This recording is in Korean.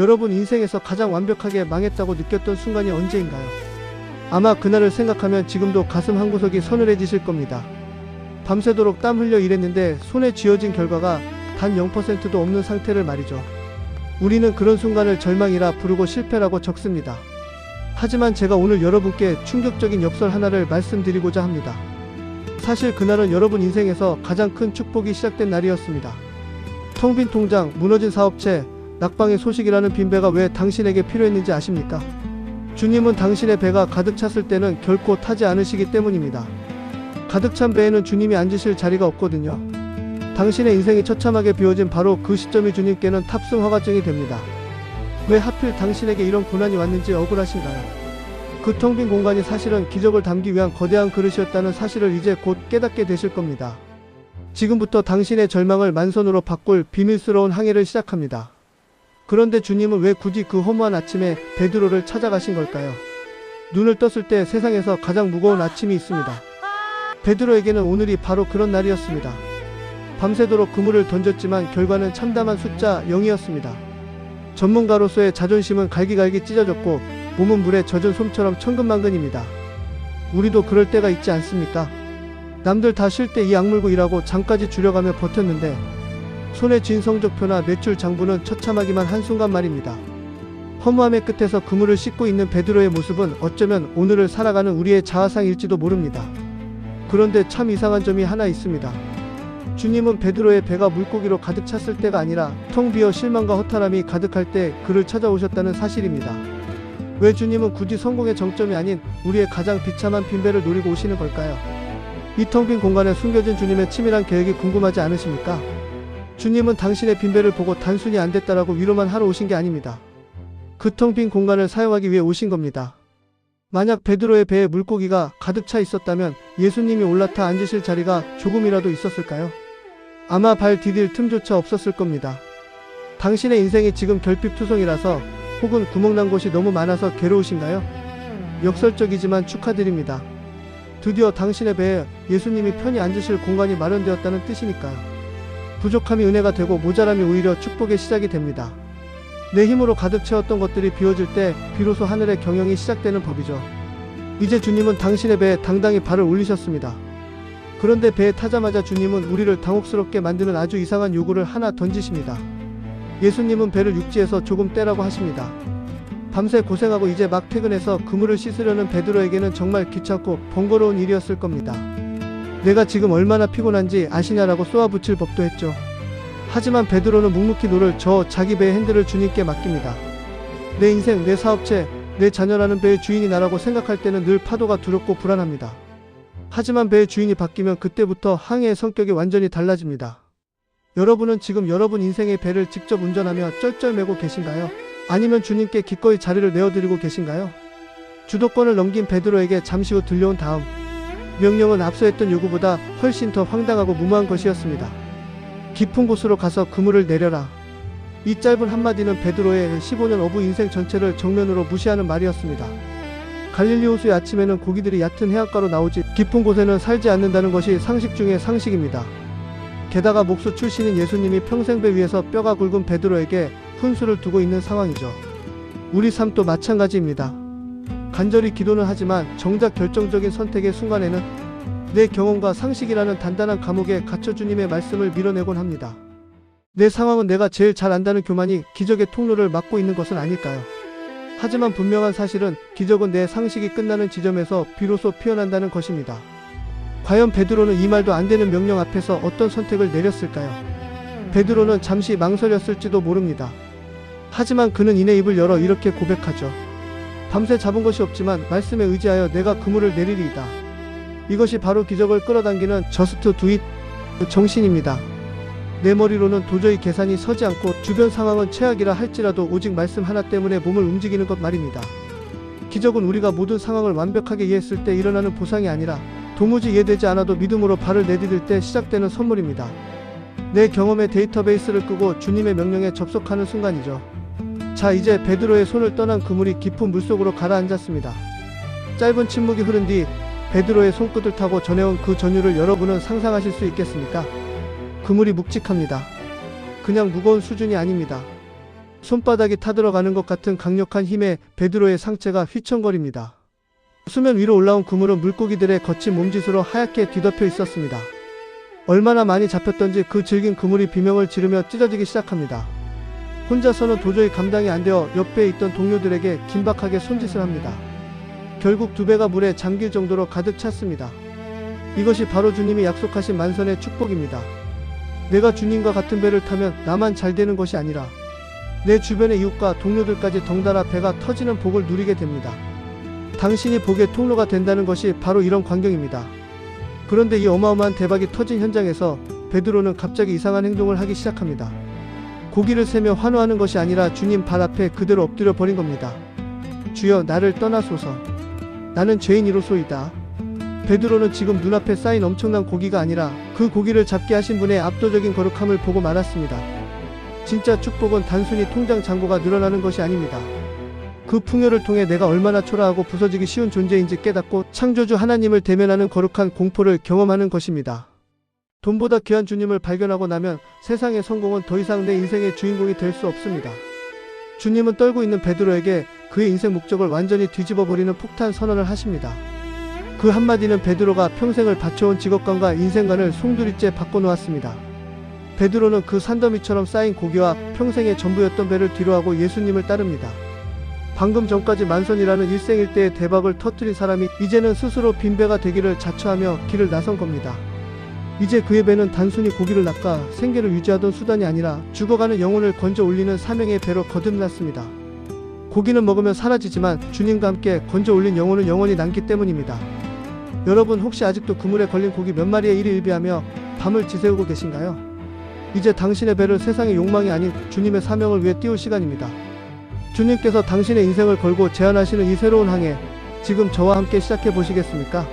여러분 인생에서 가장 완벽하게 망했다고 느꼈던 순간이 언제인가요? 아마 그날을 생각하면 지금도 가슴 한구석이 서늘해지실 겁니다. 밤새도록 땀 흘려 일했는데 손에 쥐어진 결과가 단 0%도 없는 상태를 말이죠. 우리는 그런 순간을 절망이라 부르고 실패라고 적습니다. 하지만 제가 오늘 여러분께 충격적인 역설 하나를 말씀드리고자 합니다. 사실 그날은 여러분 인생에서 가장 큰 축복이 시작된 날이었습니다. 텅 빈 통장, 무너진 사업체, 낙방의 소식이라는 빈배가 왜 당신에게 필요했는지 아십니까? 주님은 당신의 배가 가득 찼을 때는 결코 타지 않으시기 때문입니다. 가득 찬 배에는 주님이 앉으실 자리가 없거든요. 당신의 인생이 처참하게 비워진 바로 그 시점이 주님께는 탑승 허가증이 됩니다. 왜 하필 당신에게 이런 고난이 왔는지 억울하신가요? 그 텅 빈 공간이 사실은 기적을 담기 위한 거대한 그릇이었다는 사실을 이제 곧 깨닫게 되실 겁니다. 지금부터 당신의 절망을 만선으로 바꿀 비밀스러운 항해를 시작합니다. 그런데 주님은 왜 굳이 그 허무한 아침에 베드로를 찾아가신 걸까요? 눈을 떴을 때 세상에서 가장 무거운 아침이 있습니다. 베드로에게는 오늘이 바로 그런 날이었습니다. 밤새도록 그물을 던졌지만 결과는 참담한 숫자 0이었습니다. 전문가로서의 자존심은 갈기갈기 찢어졌고 몸은 물에 젖은 솜처럼 천근만근입니다. 우리도 그럴 때가 있지 않습니까? 남들 다 쉴 때 이 악물고 일하고 잠까지 줄여가며 버텼는데 손에 쥔 성적표나 매출 장부는 처참하기만 한순간 말입니다. 허무함의 끝에서 그물을 씻고 있는 베드로의 모습은 어쩌면 오늘을 살아가는 우리의 자아상일지도 모릅니다. 그런데 참 이상한 점이 하나 있습니다. 주님은 베드로의 배가 물고기로 가득 찼을 때가 아니라 텅 비어 실망과 허탈함이 가득할 때 그를 찾아오셨다는 사실입니다. 왜 주님은 굳이 성공의 정점이 아닌 우리의 가장 비참한 빈배를 노리고 오시는 걸까요? 이 텅 빈 공간에 숨겨진 주님의 치밀한 계획이 궁금하지 않으십니까? 주님은 당신의 빈배를 보고 단순히 안 됐다라고 위로만 하러 오신 게 아닙니다. 그 텅 빈 공간을 사용하기 위해 오신 겁니다. 만약 베드로의 배에 물고기가 가득 차 있었다면 예수님이 올라타 앉으실 자리가 조금이라도 있었을까요? 아마 발 디딜 틈조차 없었을 겁니다. 당신의 인생이 지금 결핍투성이라서 혹은 구멍난 곳이 너무 많아서 괴로우신가요? 역설적이지만 축하드립니다. 드디어 당신의 배에 예수님이 편히 앉으실 공간이 마련되었다는 뜻이니까요. 부족함이 은혜가 되고 모자람이 오히려 축복의 시작이 됩니다. 내 힘으로 가득 채웠던 것들이 비워질 때 비로소 하늘의 경영이 시작되는 법이죠. 이제 주님은 당신의 배에 당당히 발을 올리셨습니다. 그런데 배에 타자마자 주님은 우리를 당혹스럽게 만드는 아주 이상한 요구를 하나 던지십니다. 예수님은 배를 육지에서 조금 떼라고 하십니다. 밤새 고생하고 이제 막 퇴근해서 그물을 씻으려는 베드로에게는 정말 귀찮고 번거로운 일이었을 겁니다. 내가 지금 얼마나 피곤한지 아시냐라고 쏘아붙일 법도 했죠. 하지만 베드로는 묵묵히 노를 저어 자기 배의 핸들을 주님께 맡깁니다. 내 인생, 내 사업체, 내 자녀라는 배의 주인이 나라고 생각할 때는 늘 파도가 두렵고 불안합니다. 하지만 배의 주인이 바뀌면 그때부터 항해의 성격이 완전히 달라집니다. 여러분은 지금 여러분 인생의 배를 직접 운전하며 쩔쩔매고 계신가요? 아니면 주님께 기꺼이 자리를 내어드리고 계신가요? 주도권을 넘긴 베드로에게 잠시 후 들려온 다음 명령은 앞서 했던 요구보다 훨씬 더 황당하고 무모한 것이었습니다. 깊은 곳으로 가서 그물을 내려라. 이 짧은 한마디는 베드로의 15년 어부 인생 전체를 정면으로 무시하는 말이었습니다. 갈릴리 호수의 아침에는 고기들이 얕은 해안가로 나오지 깊은 곳에는 살지 않는다는 것이 상식 중의 상식입니다. 게다가 목수 출신인 예수님이 평생 배 위에서 뼈가 굵은 베드로에게 훈수를 두고 있는 상황이죠. 우리 삶도 마찬가지입니다. 간절히 기도는 하지만 정작 결정적인 선택의 순간에는 내 경험과 상식이라는 단단한 감옥에 갇혀 주님의 말씀을 밀어내곤 합니다. 내 상황은 내가 제일 잘 안다는 교만이 기적의 통로를 막고 있는 것은 아닐까요? 하지만 분명한 사실은 기적은 내 상식이 끝나는 지점에서 비로소 피어난다는 것입니다. 과연 베드로는 이 말도 안 되는 명령 앞에서 어떤 선택을 내렸을까요? 베드로는 잠시 망설였을지도 모릅니다. 하지만 그는 이내 입을 열어 이렇게 고백하죠. 밤새 잡은 것이 없지만 말씀에 의지하여 내가 그물을 내리리이다. 이것이 바로 기적을 끌어당기는 저스트 두잇 정신입니다. 내 머리로는 도저히 계산이 서지 않고 주변 상황은 최악이라 할지라도 오직 말씀 하나 때문에 몸을 움직이는 것 말입니다. 기적은 우리가 모든 상황을 완벽하게 이해했을 때 일어나는 보상이 아니라 도무지 이해되지 않아도 믿음으로 발을 내디딜 때 시작되는 선물입니다. 내 경험의 데이터베이스를 끄고 주님의 명령에 접속하는 순간이죠. 자, 이제 베드로의 손을 떠난 그물이 깊은 물속으로 가라앉았습니다. 짧은 침묵이 흐른 뒤 베드로의 손끝을 타고 전해온 그 전율을 여러분은 상상하실 수 있겠습니까? 그물이 묵직합니다. 그냥 무거운 수준이 아닙니다. 손바닥이 타들어가는 것 같은 강력한 힘에 베드로의 상체가 휘청거립니다. 수면 위로 올라온 그물은 물고기들의 거친 몸짓으로 하얗게 뒤덮여 있었습니다. 얼마나 많이 잡혔던지 그 질긴 그물이 비명을 지르며 찢어지기 시작합니다. 혼자서는 도저히 감당이 안 되어 옆에 있던 동료들에게 긴박하게 손짓을 합니다. 결국 두 배가 물에 잠길 정도로 가득 찼습니다. 이것이 바로 주님이 약속하신 만선의 축복입니다. 내가 주님과 같은 배를 타면 나만 잘 되는 것이 아니라 내 주변의 이웃과 동료들까지 덩달아 배가 터지는 복을 누리게 됩니다. 당신이 복의 통로가 된다는 것이 바로 이런 광경입니다. 그런데 이 어마어마한 대박이 터진 현장에서 베드로는 갑자기 이상한 행동을 하기 시작합니다. 고기를 세며 환호하는 것이 아니라 주님 발 앞에 그대로 엎드려 버린 겁니다. 주여, 나를 떠나소서. 나는 죄인이로소이다. 베드로는 지금 눈앞에 쌓인 엄청난 고기가 아니라 그 고기를 잡게 하신 분의 압도적인 거룩함을 보고 말았습니다. 진짜 축복은 단순히 통장 잔고가 늘어나는 것이 아닙니다. 그 풍요를 통해 내가 얼마나 초라하고 부서지기 쉬운 존재인지 깨닫고 창조주 하나님을 대면하는 거룩한 공포를 경험하는 것입니다. 돈보다 귀한 주님을 발견하고 나면 세상의 성공은 더 이상 내 인생의 주인공이 될 수 없습니다. 주님은 떨고 있는 베드로에게 그의 인생 목적을 완전히 뒤집어버리는 폭탄 선언을 하십니다. 그 한마디는 베드로가 평생을 바쳐온 직업관과 인생관을 송두리째 바꿔놓았습니다. 베드로는 그 산더미처럼 쌓인 고기와 평생의 전부였던 배를 뒤로하고 예수님을 따릅니다. 방금 전까지 만선이라는 일생일대의 대박을 터뜨린 사람이 이제는 스스로 빈배가 되기를 자처하며 길을 나선 겁니다. 이제 그의 배는 단순히 고기를 낚아 생계를 유지하던 수단이 아니라 죽어가는 영혼을 건져 올리는 사명의 배로 거듭났습니다. 고기는 먹으면 사라지지만 주님과 함께 건져 올린 영혼은 영원히 남기 때문입니다. 여러분, 혹시 아직도 그물에 걸린 고기 몇 마리에 일희일비하며 밤을 지새우고 계신가요? 이제 당신의 배를 세상의 욕망이 아닌 주님의 사명을 위해 띄울 시간입니다. 주님께서 당신의 인생을 걸고 제안하시는 이 새로운 항해, 지금 저와 함께 시작해 보시겠습니까?